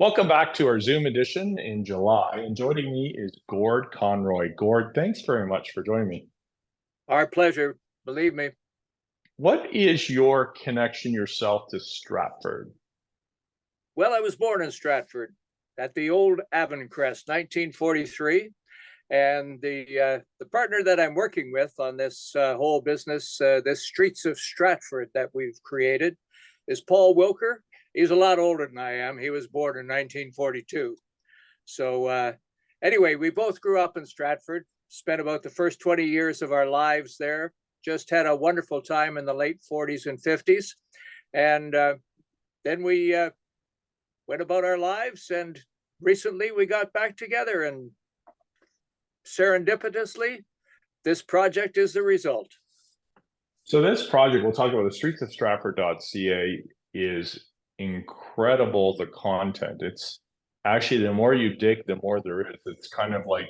Welcome back to our Zoom edition in July. And joining me is Gord Conroy. Gord, thanks very much for joining me. Our pleasure, believe me. What is your connection yourself to Stratford? Well, I was born in Stratford at the old Avencrest, 1943. And the partner that I'm working with on this whole business, this Streets of Stratford that we've created, is Paul Wilker. He's a lot older than I am. He was born in 1942. So anyway, we both grew up in Stratford, spent about the first 20 years of our lives there, just had a wonderful time in the late 40s and 50s. And then we went about our lives. And recently we got back together, and serendipitously, this project is the result. So this project, we'll talk about the streets of Stratford.ca, is incredible, the content. It's actually, the more you dig, the more there is. It's kind of like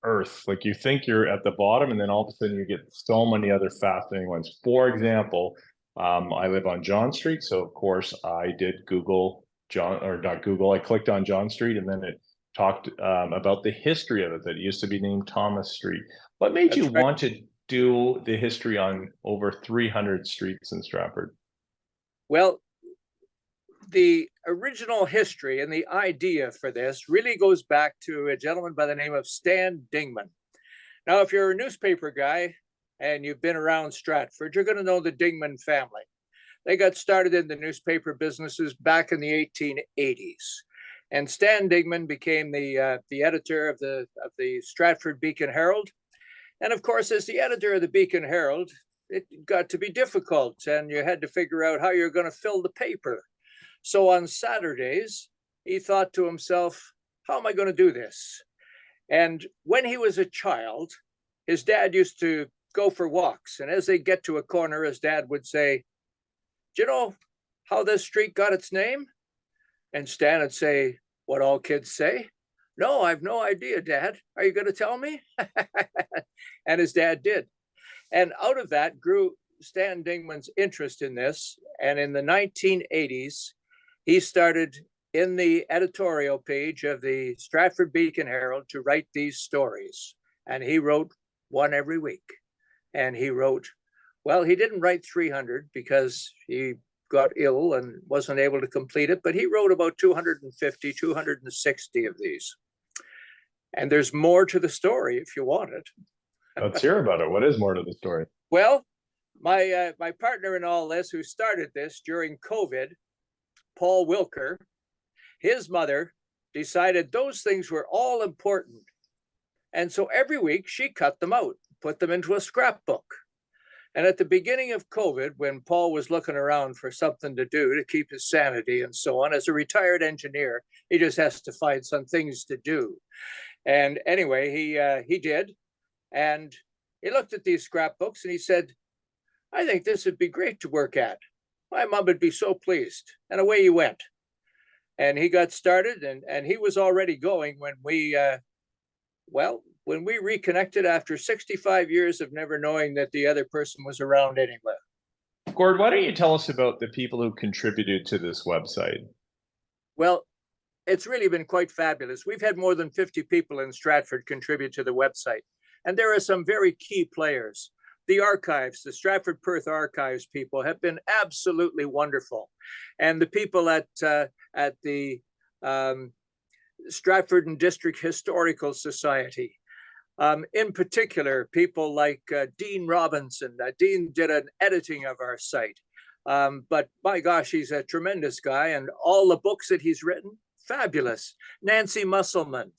Earth. Like, you think you're at the bottom, and then all of a sudden you get so many other fascinating ones. For example, I live on John Street, so of course I did Google John, or not Google, I clicked on John Street, and then it talked about the history of it, that it used to be named Thomas Street. What made you want to do the history on over 300 streets in Stratford? Well, the original history and the idea for this really goes back to a gentleman by the name of Stan Dingman. Now, if you're a newspaper guy and you've been around Stratford, you're going to know the Dingman family. They got started in the newspaper businesses back in the 1880s. And Stan Dingman became the editor of the Stratford Beacon Herald. And of course, as the editor of the Beacon Herald, it got to be difficult, and you had to figure out how you're going to fill the paper. So on Saturdays, he thought to himself, how am I going to do this? And when he was a child, his dad used to go for walks. And as they get to a corner, his dad would say, do you know how this street got its name? And Stan would say, what all kids say? No, I've no idea, Dad. Are you going to tell me? And his dad did. And out of that grew Stan Dingman's interest in this. And in the 1980s, he started in the editorial page of the Stratford Beacon Herald to write these stories. And he wrote one every week. And he wrote, well, he didn't write 300 because he got ill and wasn't able to complete it, but he wrote about 250, 260 of these. And there's more to the story if you want it. Let's hear about it. What is more to the story? Well, my partner in all this, who started this during COVID, Paul Wilker, his mother decided those things were all important. And so every week she cut them out, put them into a scrapbook. And at the beginning of COVID, when Paul was looking around for something to do to keep his sanity and so on, as a retired engineer, he just has to find some things to do. And anyway, he did. And he looked at these scrapbooks and he said, I think this would be great to work at. My mom would be so pleased. And away he went. And he got started, and he was already going when when we reconnected after 65 years of never knowing that the other person was around anywhere. Gord, why don't you tell us about the people who contributed to this website? Well, it's really been quite fabulous. We've had more than 50 people in Stratford contribute to the website. And there are some very key players. The archives, the Stratford Perth archives people have been absolutely wonderful. And the people at the Stratford and District Historical Society, in particular, people like Dean Robinson. Dean did an editing of our site. But my gosh, he's a tremendous guy. And all the books that he's written, fabulous. Nancy Musselman,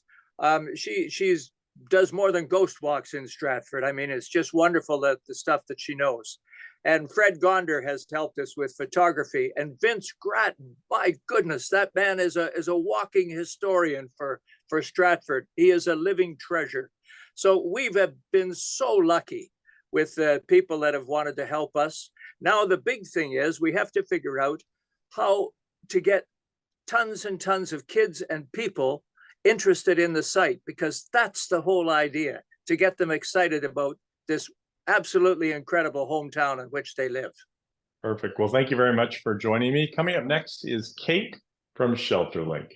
she's does more than ghost walks in Stratford. I mean, it's just wonderful that the stuff that she knows. And Fred Gonder has helped us with photography. And Vince Grattan, my goodness, that man is a walking historian for Stratford. He is a living treasure. So we've been so lucky with people that have wanted to help us. Now, the big thing is we have to figure out how to get tons and tons of kids and people interested in the site, because that's the whole idea, to get them excited about this absolutely incredible hometown in which they live. Perfect. Well, thank you very much for joining me. Coming up next is Kate from ShelterLink.